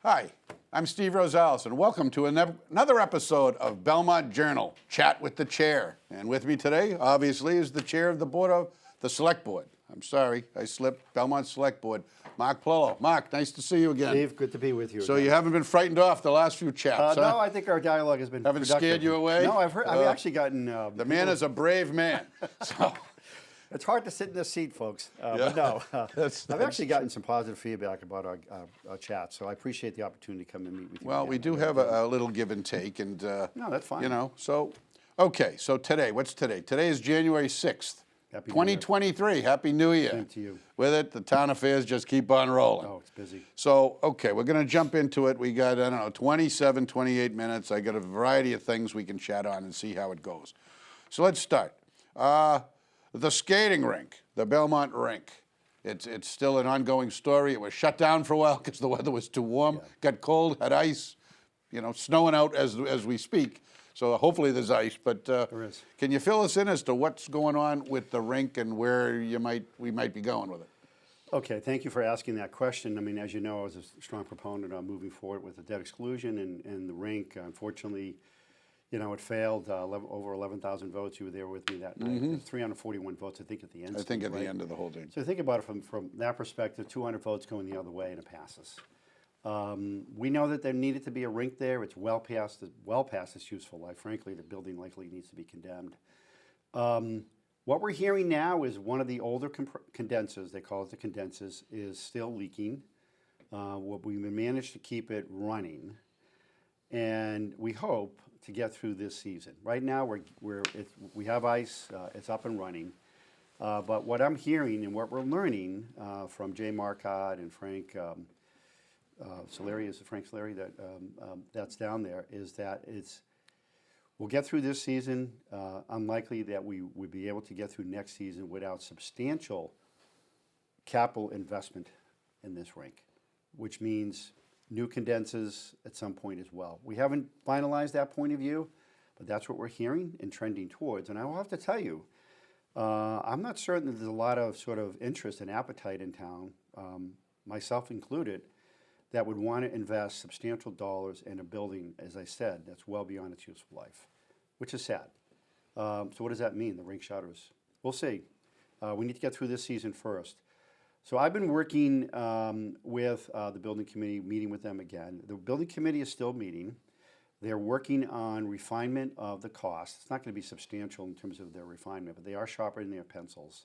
Hi, I'm Steve Rosales, and welcome to another episode of Belmont Journal, Chat with the Chair. And with me today, obviously, is the Chair of the Board of the Select Board. I'm sorry, I slipped. Belmont Select Board, Mark Paolillo. Mark, nice to see you again. Steve, good to be with you. So you haven't been frightened off the last few chats, huh? No, I think our dialogue has been Haven't productive. scared you away? No, I've actually gotten... the man is a brave man. So it's hard to sit in this seat, folks. But no, I've actually gotten some positive feedback about our chat, so I appreciate the opportunity to come and meet with you. well, again. we do have a little give and take, and No, that's fine. you know. So, okay. So today, what's today? Today is January 6th. Happy New Year. 2023. Happy New Year. Same to you. With it, the town affairs just keep on rolling. Oh, it's busy. So, okay, we're going to jump into it. We got, I don't know, 27, 28 minutes. I got a variety of things we can chat on and see how it goes. So let's start. The skating rink, the Belmont rink. It's still an ongoing story. It was shut down for a while because the weather was too warm. Got cold, had ice, you know, snowing out as we speak. So hopefully there's ice, but There is. Can you fill us in as to what's going on with the rink and where we might be going with it? Okay, thank you for asking that question. I mean, as you know, I was a strong proponent of moving forward with the debt exclusion and the rink. Unfortunately, you know, it failed. Over 11,000 votes. You were there with me that night. There's 341 votes, I think, at the end. I think at right? the end of the whole thing. So think about it from that perspective, 200 votes going the other way and it passes. We know that there needed to be a rink there. It's well past its useful life. Frankly, the building likely needs to be condemned. What we're hearing now is one of the older condensers, they call it the condensers, is still leaking. What we managed to keep it running, and we hope to get through this season. Right now, we have ice. It's up and running. But what I'm hearing and what we're learning from Jay Marcotte and Frank Soleri, is it Frank Soleri that's down there, is that we'll get through this season. Unlikely that we would be able to get through next season without substantial capital investment in this rink, which means new condensers at some point as well. We haven't finalized that point of view, but that's what we're hearing and trending towards. And I will have to tell you, I'm not certain that there's a lot of sort of interest and appetite in town, myself included, that would want to invest substantial dollars in a building, as I said, that's well beyond its useful life, which is sad. So what does that mean, the rink shutters? We'll see. We need to get through this season first. So I've been working with the building committee, meeting with them again. The building committee is still meeting. They're working on refinement of the cost. It's not going to be substantial in terms of their refinement, but they are sharpening their pencils.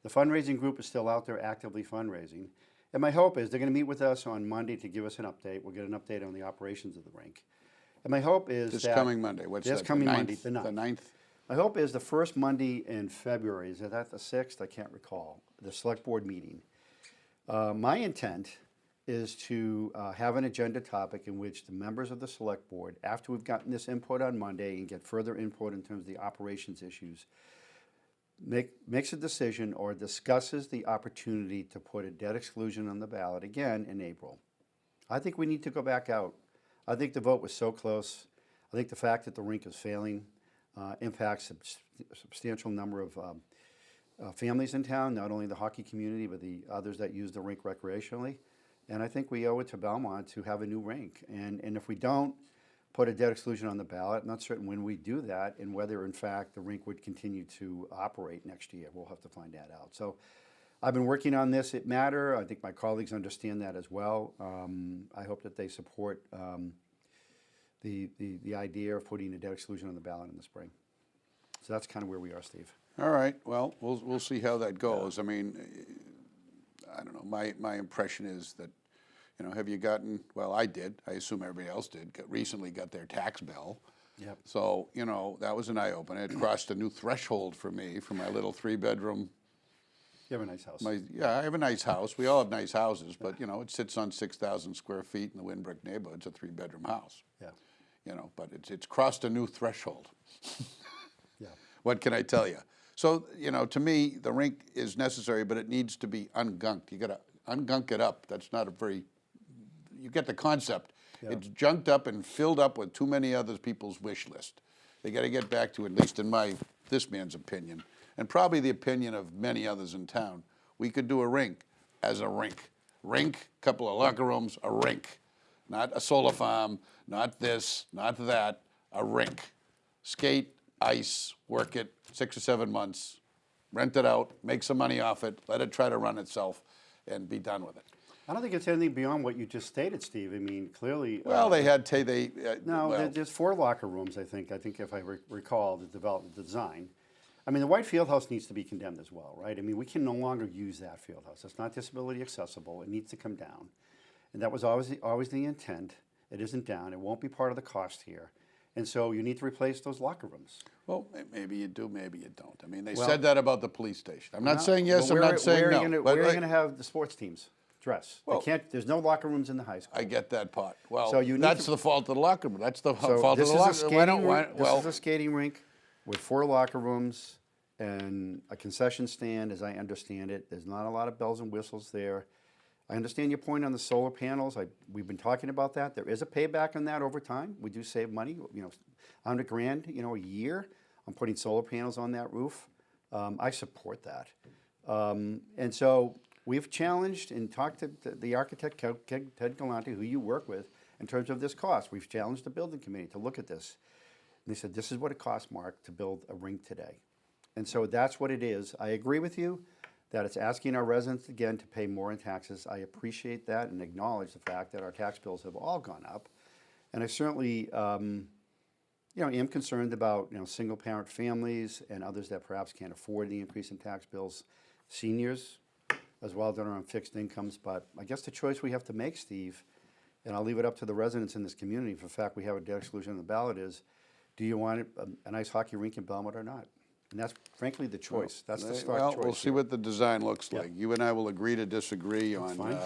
The fundraising group is still out there actively fundraising. And my hope is they're going to meet with us on Monday to give us an update. We'll get an update on the operations of the rink. And my hope is This that... coming Monday. What's that? This coming the 9th? Monday, the 9th. The 9th? My hope is the first Monday in February. Is that the 6th? I can't recall. The select board meeting. My intent is to have an agenda topic in which the members of the select board, after we've gotten this input on Monday and get further input in terms of the operations issues, makes a decision or discusses the opportunity to put a debt exclusion on the ballot again in April. I think we need to go back out. I think the vote was so close. I think the fact that the rink is failing impacts a substantial number of families in town, not only the hockey community, but the others that use the rink recreationally. And I think we owe it to Belmont to have a new rink. And if we don't put a debt exclusion on the ballot, I'm not certain when we do that and whether, in fact, the rink would continue to operate next year. We'll have to find that out. So I've been working on this at Matter. I think my colleagues understand that as well. I hope that they support the idea of putting a debt exclusion on the ballot in the spring. So that's kind of where we are, Steve. All right. Well, we'll see how that goes. I mean, I don't know. My impression is that, you know, have you gotten? Well, I did. I assume everybody else did. Recently got their tax bill. Yep. So you know that was an eye opener. It crossed a new threshold for me for my little 3-bedroom. You have a nice house. Yeah, I have a nice house. We all have nice houses, but you know it sits on 6,000 square feet in the Windbrook neighborhood. It's a 3-bedroom house. Yeah. You know, but it's crossed a new threshold. Yeah. What can I tell you? So, you know, to me, the rink is necessary, but it needs to be ungunked. You got to ungunk it up. That's not a very, you get the concept. Yeah. It's junked up and filled up with too many other people's wish list. They got to get back to, at least in this man's opinion, and probably the opinion of many others in town, we could do a rink as a rink. Rink, couple of locker rooms, a rink. not a solar farm, not this, not that, a rink. Skate, ice, work it 6 or 7 months, rent it out, make some money off it, let it try to run itself, and be done with it. I don't think it's anything beyond what you just stated, Steve. I mean, clearly. Well, they had No, well, there's 4 locker rooms, I think. I think if I recall the development design. I mean, the white field house needs to be condemned as well, right? I mean, we can no longer use that field house. It's not disability accessible. It needs to come down. And that was always the intent. It isn't down. It won't be part of the cost here. And so you need to replace those locker rooms. well, maybe you do, maybe you don't. I mean, they Well- said that about the police station. I'm not saying yes, Well, I'm not saying no. Where but are you going to have the sports teams dress? Well- They can't. There's no locker rooms in the high school. I get that part. Well, So you need that's to- the fault of the locker room. That's the So fault of this the is a locker skating room. rink. Well, This is a skating rink with 4 locker rooms and a concession stand, as I understand it. There's not a lot of bells and whistles there. I understand your point on the solar panels. We've been talking about that. There is a payback on that over time. We do save money. $100,000, a year on putting solar panels on that roof. I support that. And so we've challenged and talked to the architect, Ted Galante, who you work with, in terms of this cost. We've challenged the building committee to look at this. And they said, this is what it costs, Mark, to build a rink today. And so that's what it is. I agree with you that it's asking our residents again to pay more in taxes. I appreciate that and acknowledge the fact that our tax bills have all gone up. And I certainly, am concerned about, single-parent families and others that perhaps can't afford the increase in tax bills, seniors as well that are on fixed incomes. But I guess the choice we have to make, Steve, and I'll leave it up to the residents in this community, if in fact we have a debt exclusion on the ballot, is do you want an ice hockey rink in Belmont or not? And that's frankly the choice. That's the stark choice. we'll see here. what the design looks Yep. like. You and I will agree to disagree on fine.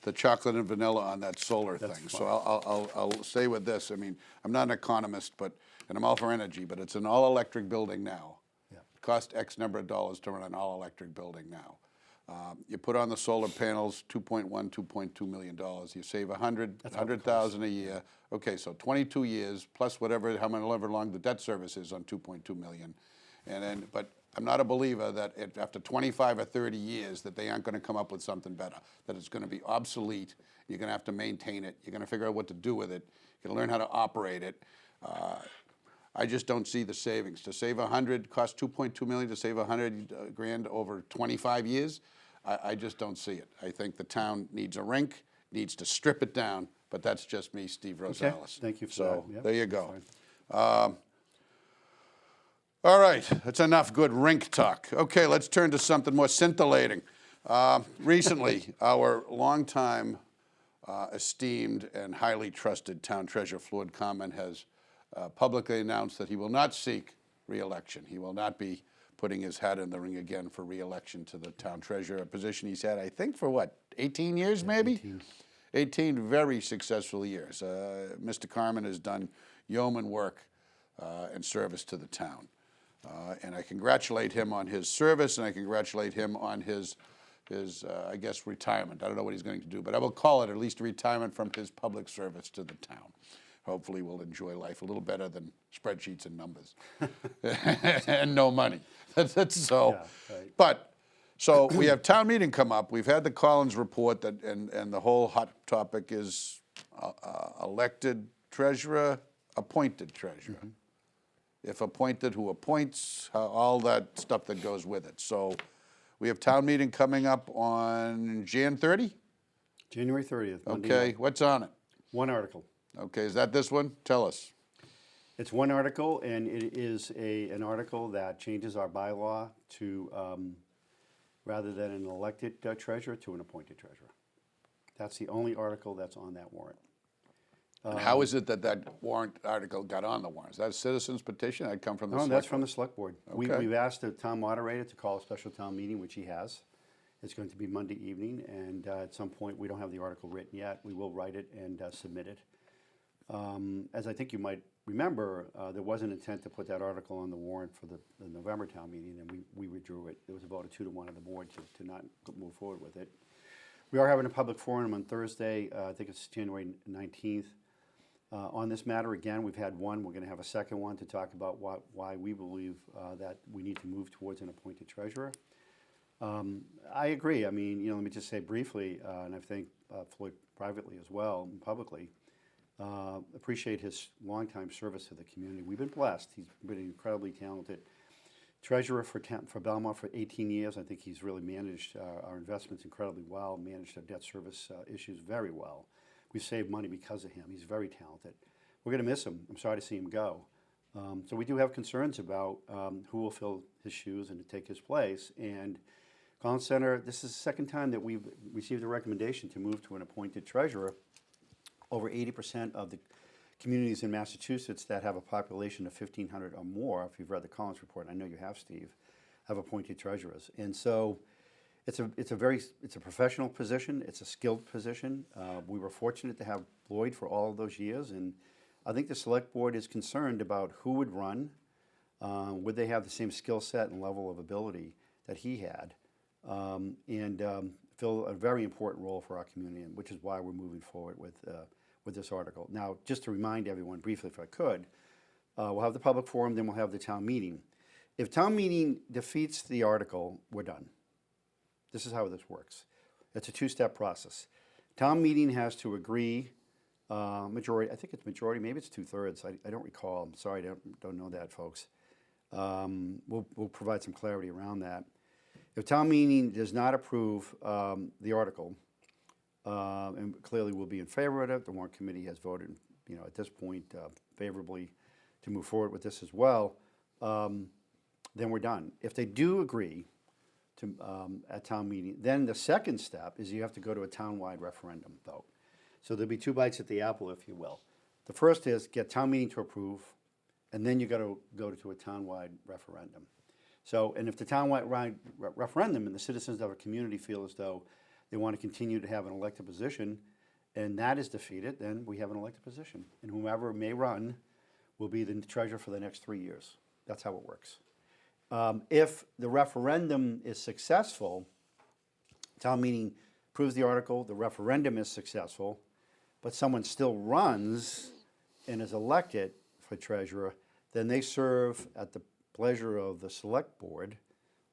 the chocolate and vanilla on that solar That's thing. fine. So I'll stay with this. I mean, I'm not an economist, and I'm all for energy, but it's an all-electric building now. Yeah. It costs X number of dollars to run an all-electric building now. You put on the solar panels, $2.2 million. You save $100,000 a year. Okay, so 22 years plus however long the debt service is on $2.2 million. And then, but I'm not a believer that after 25 or 30 years that they aren't going to come up with something better, that it's going to be obsolete. You're going to have to maintain it. You're going to figure out what to do with it. You're going to learn how to operate it. I just don't see the savings. To save 100, cost 2.2 million, to save 100 grand over 25 years, I just don't see it. I think the town needs a rink, needs to strip it down, but that's just me, Steve Rosales. Thank you for so that. Yep, there you that's go. All right, that's enough good rink talk. Okay, let's turn to something more scintillating. Recently, our longtime esteemed and highly trusted town treasurer, Floyd Carmen, has publicly announced that he will not seek re-election. He will not be putting his hat in the ring again for re-election to the town treasurer, a position he's had, I think, for what, 18 years maybe? 18 very successful years. Mr. Carmen has done yeoman work and service to the town. And I congratulate him on his service, and I congratulate him on his I guess, retirement. I don't know what he's going to do, but I will call it at least a retirement from his public service to the town. Hopefully we'll enjoy life a little better than spreadsheets and numbers and no money. That's so. Yeah, right. But so we have town meeting come up. We've had the Collins report that, and the whole hot topic is elected treasurer, appointed treasurer. If appointed, who appoints, all that stuff that goes with it. So we have town meeting coming up on Jan 30? January 30th. Monday Okay, night. what's on it? One article. Okay, is that this one? Tell us. It's one article, and it is an article that changes our bylaw to, rather than an elected treasurer, to an appointed treasurer. That's the only article that's on that warrant. And how is it that that warrant article got on the warrant? Is that a citizen's petition? I'd come from the No, select that's from board. the select board. Okay. We've asked the town moderator to call a special town meeting, which he has. It's going to be Monday evening, and at some point, we don't have the article written yet. We will write it and submit it. As I think you might remember, there was an intent to put that article on the warrant for the November town meeting, and we withdrew it. There was a vote of 2-1 of the board to not move forward with it. We are having a public forum on Thursday, I think it's January 19th. On this matter, again, we've had one. We're going to have a second one to talk about why we believe that we need to move towards an appointed treasurer. I agree. I mean, let me just say briefly, and I think Floyd privately as well and publicly. Appreciate his longtime service to the community. We've been blessed. He's been incredibly talented. Treasurer for Belmont for 18 years. I think he's really managed our investments incredibly well, managed our debt service issues very well. We've saved money because of him. He's very talented. We're going to miss him. I'm sorry to see him go. So we do have concerns about who will fill his shoes and to take his place. And Collins Center, this is the second time that we've received a recommendation to move to an appointed treasurer. Over 80% of the communities in Massachusetts that have a population of 1,500 or more, if you've read the Collins report, I know you have, Steve, have appointed treasurers. And so it's a professional position. It's a skilled position. We were fortunate to have Floyd for all of those years, and I think the select board is concerned about who would run. Would they have the same skill set and level of ability that he had, and fill a very important role for our community, which is why we're moving forward with this article. Now, just to remind everyone briefly, if I could, we'll have the public forum, then we'll have the town meeting. If town meeting defeats the article, we're done. This is how this works. It's a two-step process. Town meeting has to agree, majority, I think it's majority, maybe it's 2/3, I don't recall. I'm sorry, I don't know that, folks. We'll provide some clarity around that. If town meeting does not approve the article, and clearly will be in favor of it, the warrant committee has voted, at this point, favorably to move forward with this as well, then we're done. If they do agree to at town meeting, then the second step is you have to go to a town-wide referendum vote. So there'll be two bites at the apple, if you will. The first is get town meeting to approve, and then you got to go to a town-wide referendum. So, and if the town-wide referendum and the citizens of a community feel as though they want to continue to have an elected position, and that is defeated, then we have an elected position. And whomever may run will be the treasurer for the next 3 years. That's how it works. If the referendum is successful, town meeting approves the article, the referendum is successful, but someone still runs and is elected for treasurer, then they serve at the pleasure of the select board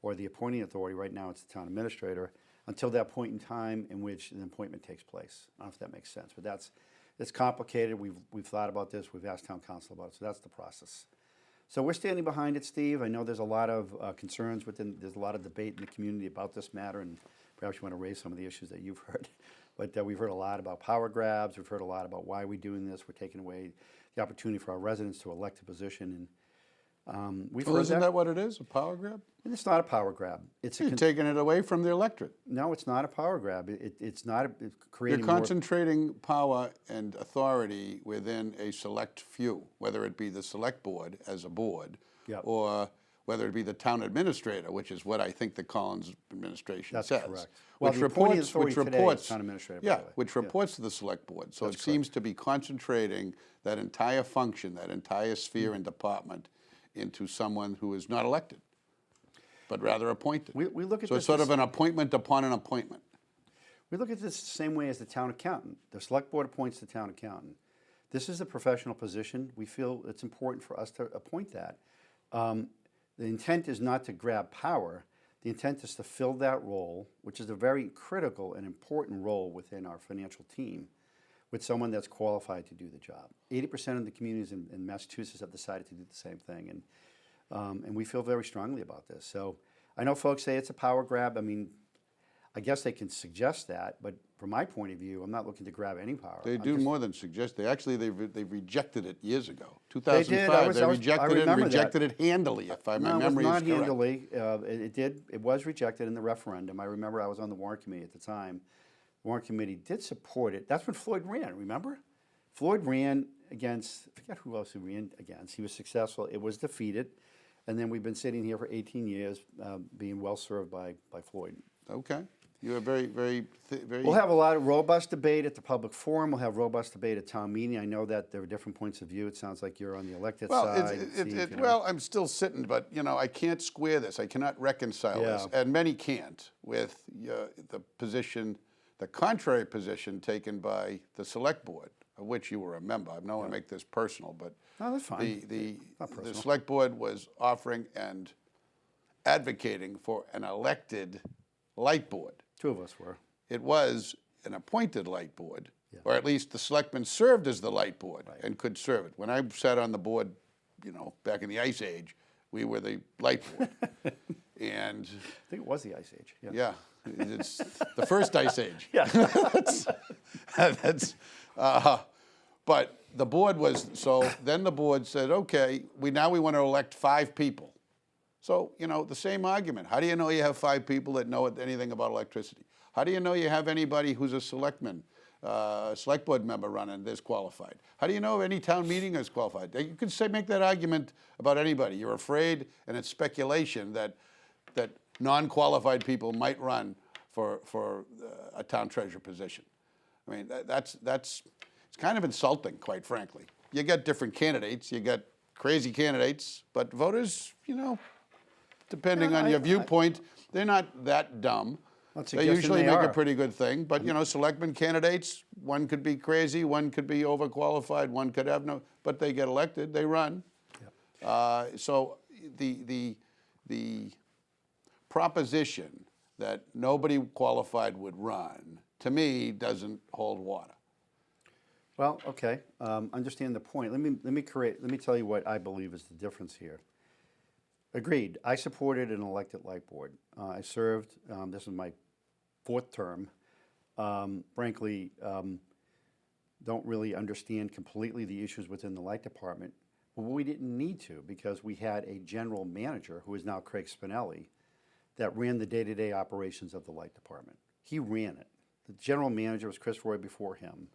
or the appointing authority. Right now it's the town administrator, until that point in time in which an appointment takes place. I don't know if that makes sense, but it's complicated. We've thought about this. We've asked town council about it, so that's the process. So we're standing behind it, Steve. I know there's a lot of concerns there's a lot of debate in the community about this matter, and perhaps you want to raise some of the issues that you've heard. But we've heard a lot about power grabs. We've heard a lot about why we're doing this. We're taking away the opportunity for our residents to elect a position. And we've heard Isn't that what it is, a power grab? And it's not a power grab. You're taking it away from the electorate. No, it's not a power grab. It's not creating You're concentrating power and authority within a select few, whether it be the select board as a board, Yep. or whether it be the town administrator, which is what I think the Collins administration That's says. correct. Well, the appointing authority today is town administrator, by yeah, the way. which reports to the select board. So That's it seems to be concentrating that entire function, that entire sphere and department into someone who is not elected, but rather appointed. We look at so this it's sort as- of an appointment upon an appointment. We look at this the same way as the town accountant. The select board appoints the town accountant. This is a professional position. We feel it's important for us to appoint that. The intent is not to grab power. The intent is to fill that role, which is a very critical and important role within our financial team, with someone that's qualified to do the job. 80% of the communities in Massachusetts have decided to do the same thing, and we feel very strongly about this. So I know folks say it's a power grab. I mean, I guess they can suggest that, but from my point of view, I'm not looking to grab any power. They do more than suggest. They've rejected it years ago. They 2005, did. they rejected it and remember rejected it handily, if my No, memory it was is not correct. handily. It was rejected in the referendum. I remember I was on the warrant committee at the time. The warrant committee did support it. That's when Floyd ran, remember? Floyd ran against, I forget who else he ran against. He was successful. It was defeated. And then we've been sitting here for 18 years being well served by Floyd. Okay. You are very. We'll have a lot of robust debate at the public forum. We'll have robust debate at town meeting. I know that there are different points of view. It sounds like you're on the elected side. Steve, Well, I'm still sitting, but I can't square this. I cannot reconcile this, and many can't, with the position, the contrary position taken by the select board, of which you were a member. I don't want to make this personal, but no, that's fine. The Not personal. select board was offering and advocating for an elected light board. Two of us were. It was an appointed light board, or at least the selectmen served as the light board and could serve it. When I sat on the board, back in the Ice Age, we were the light board. And I think it was the Ice Age. yeah, it's the first Ice Age. Yeah. But the board was, so then the board said, okay, we want to elect 5 people. So, the same argument. How do you know you have 5 people that know anything about electricity? How do you know you have anybody who's a selectman, select board member running that's qualified? How do you know any town meeting is qualified? You could make that argument about anybody. You're afraid, and it's speculation that non-qualified people might run for a town treasurer position. I mean, it's kind of insulting, quite frankly. You got different candidates, you got crazy candidates, but voters, depending on your viewpoint, they're not that dumb. They usually make a pretty good thing, but selectmen candidates, one could be crazy, one could be overqualified, one could have but they get elected, they run. So the proposition that nobody qualified would run, to me, doesn't hold water. Well, okay, understand the point. Let me tell you what I believe is the difference here. Agreed. I supported an elected light board. I served. This is my 4th term. Frankly, don't really understand completely the issues within the light department, but we didn't need to because we had a general manager who is now Craig Spinelli that ran the day-to-day operations of the light department. He ran it. The general manager was Chris Roy before him.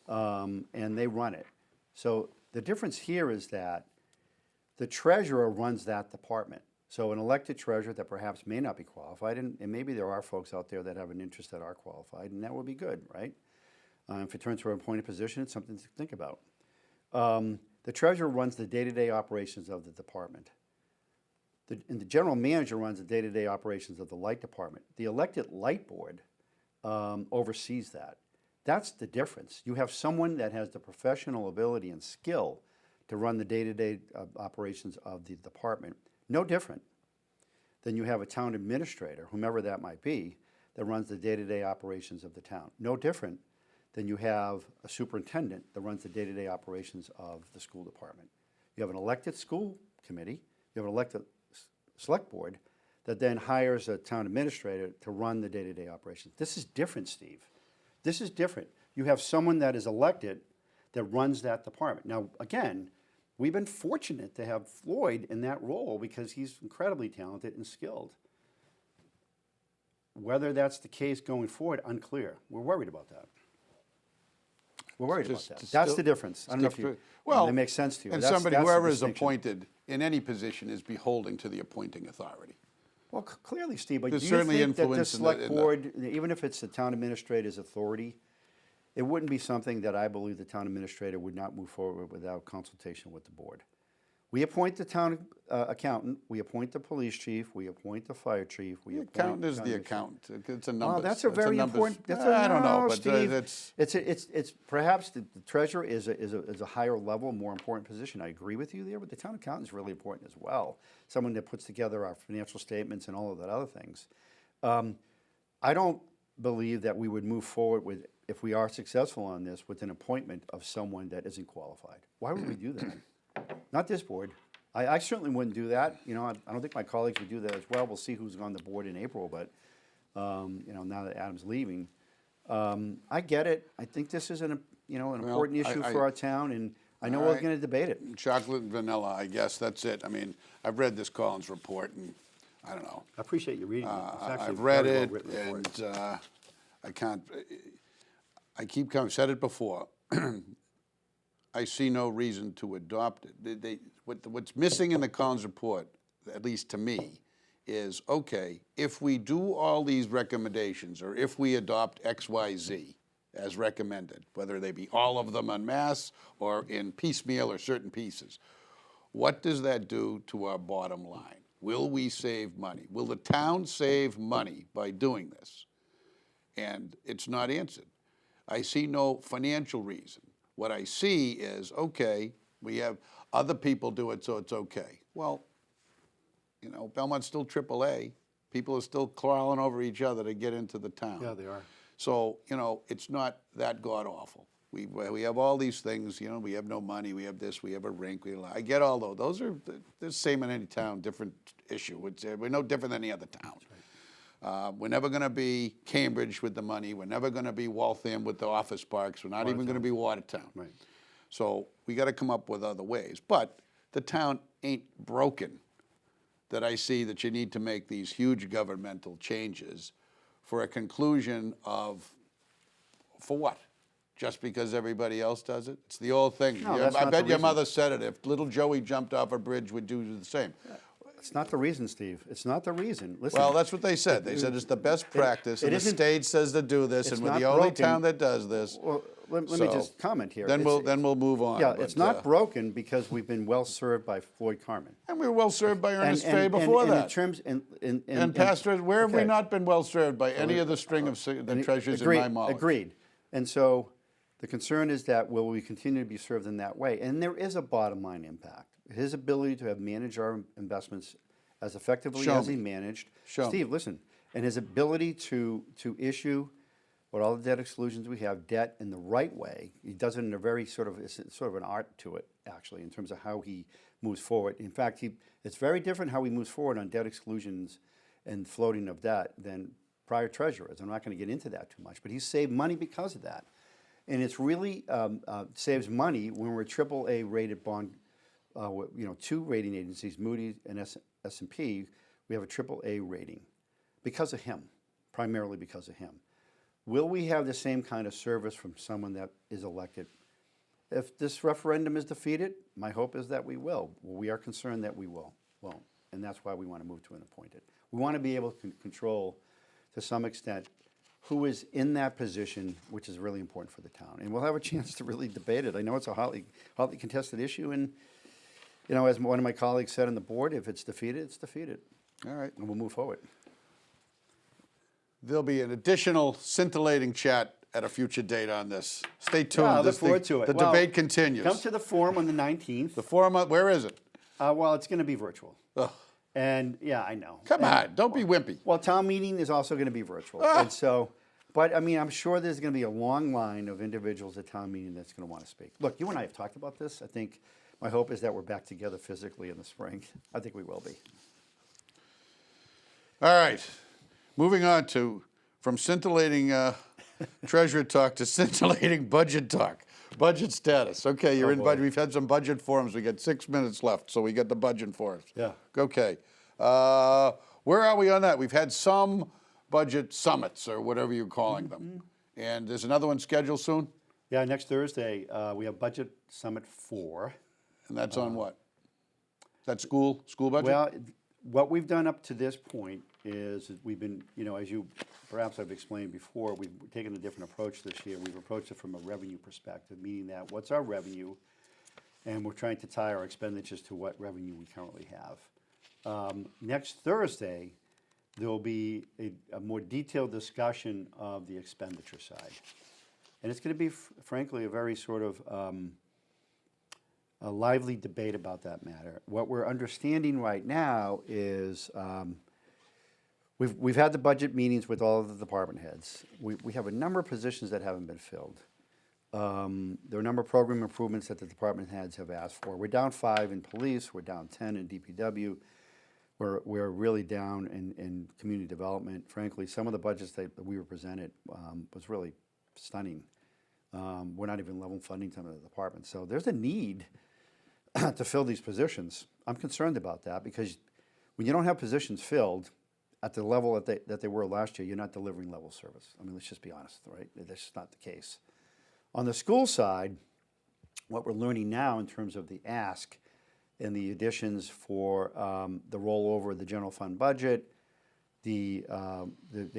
And they run it. So the difference here is that the treasurer runs that department. So an elected treasurer that perhaps may not be qualified, and maybe there are folks out there that have an interest that are qualified, and that would be good, right? If it turns to an appointed position, it's something to think about. The treasurer runs the day-to-day operations of the department. And the general manager runs the day-to-day operations of the light department. The elected light board oversees that. That's the difference. You have someone that has the professional ability and skill to run the day-to-day operations of the department. No different than you have a town administrator, whomever that might be, that runs the day-to-day operations of the town. No different than you have a superintendent that runs the day-to-day operations of the school department. You have an elected school committee, you have an elected select board that then hires a town administrator to run the day-to-day operations. This is different, Steve. This is different. You have someone that is elected that runs that department. Now, again, we've been fortunate to have Floyd in that role because he's incredibly talented and skilled. Whether that's the case going forward, unclear. We're worried about that. We're worried about that. That's the difference. I don't know if that makes sense to you. And whoever is appointed in any position is beholden to the appointing authority. Well, clearly, Steve, but There's do you certainly think that the influence in select board, even if it's the town administrator's authority, it wouldn't be something that I believe the town administrator would not move forward without consultation with the board. We appoint the town accountant, we appoint the police chief, we appoint the fire chief, we appoint... The accountant is the accountant. It's a number. Well, that's a very important... I don't know, but Steve, it's... It's perhaps the treasurer is a higher level, more important position. I agree with you there, but the town accountant is really important as well. Someone that puts together our financial statements and all of that other things. I don't believe that we would move forward with, if we are successful on this, with an appointment of someone that isn't qualified. Why would we do that? Not this board. I certainly wouldn't do that. You know, I don't think my colleagues would do that as well. We'll see who's on the board in April, but you know, now that Adam's leaving, I get it. I think this is an important issue for our town, and I know we're going to debate it. Chocolate and vanilla, I guess that's it. I mean, I've read this Collins report, and I don't know. I appreciate you reading it. It's actually I've read very it, well-written report. and I can't. I keep coming. Said it before. I see no reason to adopt it. What's missing in the Collins report, at least to me, is, okay, if we do all these recommendations, or if we adopt X, Y, Z as recommended, whether they be all of them en masse or in piecemeal or certain pieces, what does that do to our bottom line? Will we save money? Will the town save money by doing this? And it's not answered. I see no financial reason. What I see is, okay, we have other people do it, so it's okay. Well, you know, Belmont's still AAA. People are still crawling over each other to get into the town. Yeah, they are. So, you know, it's not that god awful. We have all these things, you know, we have no money, we have this, we have a rink, I get all those are the same in any town, different issue. We're no different than any other town. We're never going to be Cambridge with the money. We're never going to be Waltham with the office parks. We're not even going to be Watertown. Right. So we got to come up with other ways. But the town ain't broken that I see that you need to make these huge governmental changes for a conclusion of, for what? Just because everybody else does it? It's the old thing. No, that's I not bet the your reason. mother said it. If little Joey jumped off a bridge, we'd do the same. It's not the reason, Steve. It's not the reason. Listen. Well, that's what they said. They said it's the best practice, and the isn't- state says to do this, it's and we're not the only broken. town that does this. Well, let me So, just comment here. Then It's- we'll move on. Yeah, but, it's not broken because we've been well served by Floyd Carmen. And we were well served by Ernest Fay before and that. in terms, And Pastor, where have we okay. not been well served by any of the string of the treasures in my knowledge? Agreed. And so the concern is that will we continue to be served in that way? And there is a bottom line impact. His ability to have managed our investments as effectively Show as me. he managed. Show me. Steve, listen, and his ability to issue what all the debt exclusions we have, debt in the right way. He does it in a very it's sort of an art to it, actually, in terms of how he moves forward. In fact, it's very different how he moves forward on debt exclusions and floating of debt than prior treasurers. I'm not going to get into that too much, but he's saved money because of that. And it's really saves money when we're AAA rated bond, two rating agencies, Moody's and S&P, we have a AAA rating because of him, primarily because of him. Will we have the same kind of service from someone that is elected? If this referendum is defeated, my hope is that we will. We are concerned that we won't. And that's why we want to move to an appointed. We want to be able to control, to some extent, who is in that position, which is really important for the town. And we'll have a chance to really debate it. I know it's a hotly contested issue, and as one of my colleagues said on the board, if it's defeated, it's defeated. All right. And we'll move forward. There'll be an additional scintillating chat at a future date on this. Stay tuned. Yeah, I look forward to it. The Well, debate continues. Come to the forum on the 19th. The forum, where is it? Well, it's going to be virtual. Ugh. And yeah, I know. Come on, don't be wimpy. Well, town meeting is also going to be virtual. And so, but I mean, I'm sure there's going to be a long line of individuals at town meeting that's going to want to speak. Look, you and I have talked about this. I think my hope is that we're back together physically in the spring. I think we will be. All right, moving on from scintillating treasurer talk to scintillating budget talk. Budget status. Okay, you're in boy. budget. We've had some budget forums. We got 6 minutes left, so we got the budget forums. Yeah. Okay. Where are we on that? We've had some budget summits or whatever you're calling them. And there's another one scheduled soon? Yeah, next Thursday, we have Budget Summit 4. And that's on what? Is that school budget? Well, what we've done up to this point is we've been, as you perhaps I've explained before, we've taken a different approach this year. We've approached it from a revenue perspective, meaning that what's our revenue, and we're trying to tie our expenditures to what revenue we currently have. Next Thursday, there will be a more detailed discussion of the expenditure side. And it's going to be, frankly, a very sort of a lively debate about that matter. What we're understanding right now is we've had the budget meetings with all of the department heads. We have a number of positions that haven't been filled. There are a number of program improvements that the department heads have asked for. We're down 5 in police, we're down 10 in DPW. We're really down in community development. Frankly, some of the budgets that we were presented was really stunning. We're not even level funding some of the departments. So there's a need to fill these positions. I'm concerned about that because when you don't have positions filled at the level that they were last year, you're not delivering level service. I mean, let's just be honest, right? That's just not the case. On the school side, what we're learning now in terms of the ask and the additions for the rollover of the general fund budget, the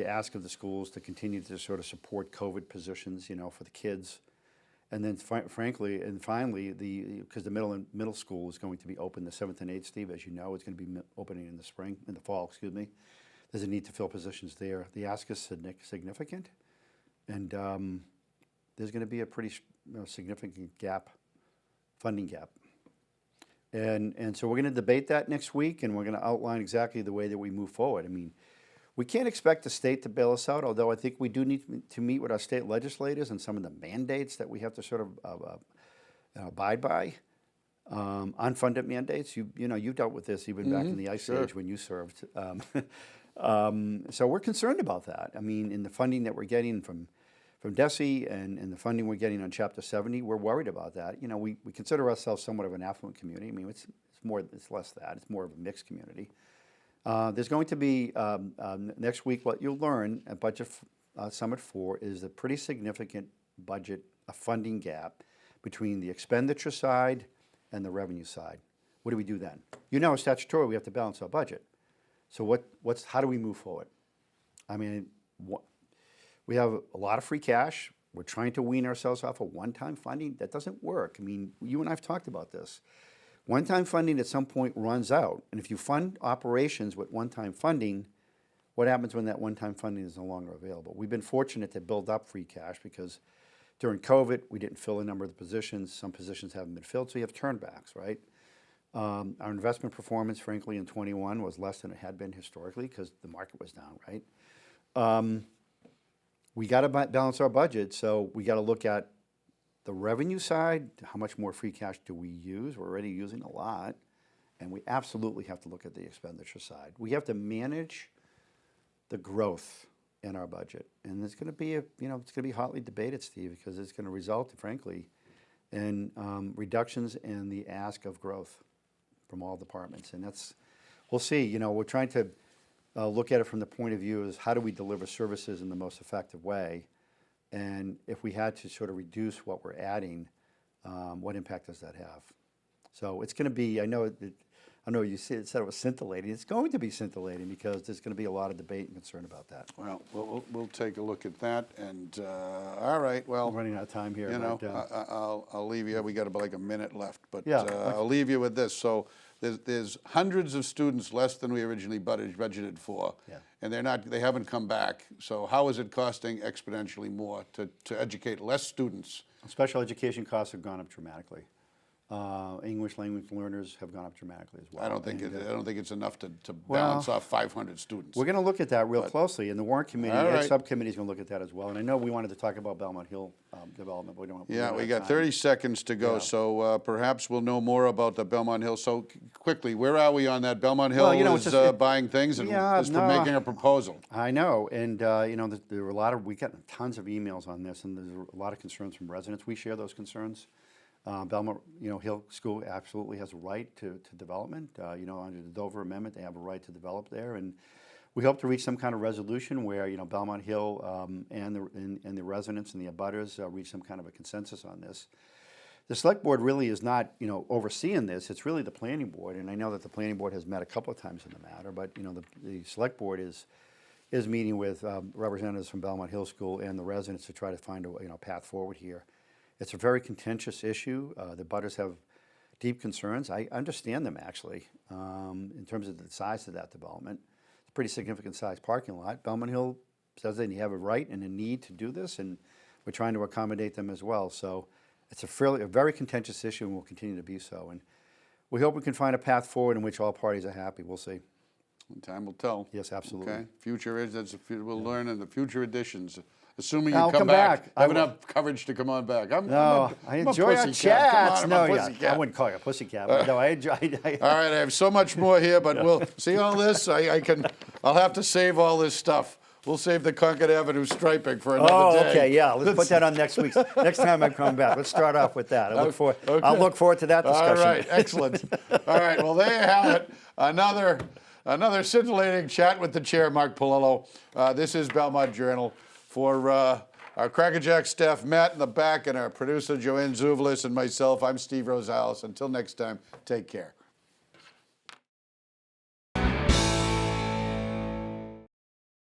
ask of the schools to continue to sort of support COVID positions, for the kids. And then frankly, and finally, because the middle school is going to be open, the 7th and 8th, Steve, as you know, it's going to be opening in the fall, excuse me. There's a need to fill positions there. The ask is significant, and there's going to be a pretty significant funding gap. And so we're going to debate that next week, and we're going to outline exactly the way that we move forward. I mean, We can't expect the state to bail us out, although I think we do need to meet with our state legislators and some of the mandates that we have to sort of abide by. Unfunded mandates, you know, you dealt with this even back in the Ice Age when you served. So we're concerned about that. I mean, in the funding that we're getting from DESE and the funding we're getting on Chapter 70, we're worried about that. You know, we consider ourselves somewhat of an affluent community. I mean, it's less that. It's more of a mixed community. There's going to be, next week, what you'll learn at Budget Summit 4 is a pretty significant a funding gap between the expenditure side and the revenue side. What do we do then? You know, statutorily, we have to balance our budget. So how do we move forward? I mean, we have a lot of free cash. We're trying to wean ourselves off of one-time funding. That doesn't work. I mean, you and I have talked about this. One-time funding at some point runs out. And if you fund operations with one-time funding, what happens when that one-time funding is no longer available? We've been fortunate to build up free cash because during COVID, we didn't fill a number of the positions. Some positions haven't been filled, so you have turnbacks, right? Our investment performance, frankly, in 21 was less than it had been historically because the market was down, right? We got to balance our budget, so we got to look at the revenue side. How much more free cash do we use? We're already using a lot, and we absolutely have to look at the expenditure side. We have to manage the growth in our budget, and it's going to be it's going to be hotly debated, Steve, because it's going to result, frankly, in reductions in the ask of growth from all departments, and we'll see. You know, we're trying to look at it from the point of view is how do we deliver services in the most effective way, and if we had to sort of reduce what we're adding, what impact does that have? So it's going to be. I know you said it was scintillating. It's going to be scintillating because there's going to be a lot of debate and concern about that. Well, we'll take a look at that. And all right, well, I'm running out of time here. You know, I'll leave you. We got about like a minute left, but yeah, I'll leave you with this. So there's hundreds of students less than we originally budgeted for, and they haven't come back. So how is it costing exponentially more to educate less students? Special education costs have gone up dramatically. English language learners have gone up dramatically as well. I don't think it's enough to balance off 500 students. We're going to look at that real closely, and the warrant committee, the subcommittee is going to look at that as well. And I know we wanted to talk about Belmont Hill development, but we don't. Yeah, we got 30 seconds to go, so perhaps we'll know more about the Belmont Hill. So quickly, where are we on that? Belmont Hill is buying things and is making a proposal. I know, and there were we got tons of emails on this, and there's a lot of concerns from residents. We share those concerns. Belmont, Hill School absolutely has a right to development. Under the Dover Amendment, they have a right to develop there, and we hope to reach some kind of resolution where Belmont Hill and the residents and the abutters reach some kind of a consensus on this. The Select Board really is not overseeing this. It's really the Planning Board, and I know that the Planning Board has met a couple of times in the matter. But the Select Board is meeting with representatives from Belmont Hill School and the residents to try to find a path forward here. It's a very contentious issue. The butters have deep concerns. I understand them, actually, in terms of the size of that development. It's a pretty significant size parking lot. Belmont Hill says they have a right and a need to do this, and we're trying to accommodate them as well. So it's a very contentious issue and will continue to be so. And we hope we can find a path forward in which all parties are happy. We'll see. Time will tell. Yes, absolutely. Okay. We'll learn in the future editions. Assuming you I'll come back. I have enough coverage to come on back. I enjoy our chats. I wouldn't call you a pussycat, but no, I enjoy. All right, I have so much more here, but we'll see all this. I'll have to save all this stuff. We'll save the Concord Avenue striping for another day. Okay, yeah. Let's put that on next time I come back. Let's start off with that. I'll look forward to that discussion. All right, excellent. All right, well, there you have it. Another scintillating chat with the chair, Mark Paolillo. This is Belmont Journal. For our Crackerjack staff, Matt in the back, and our producer, Joanne Zuvlis, and myself, I'm Steve Rosales. Until next time, take care.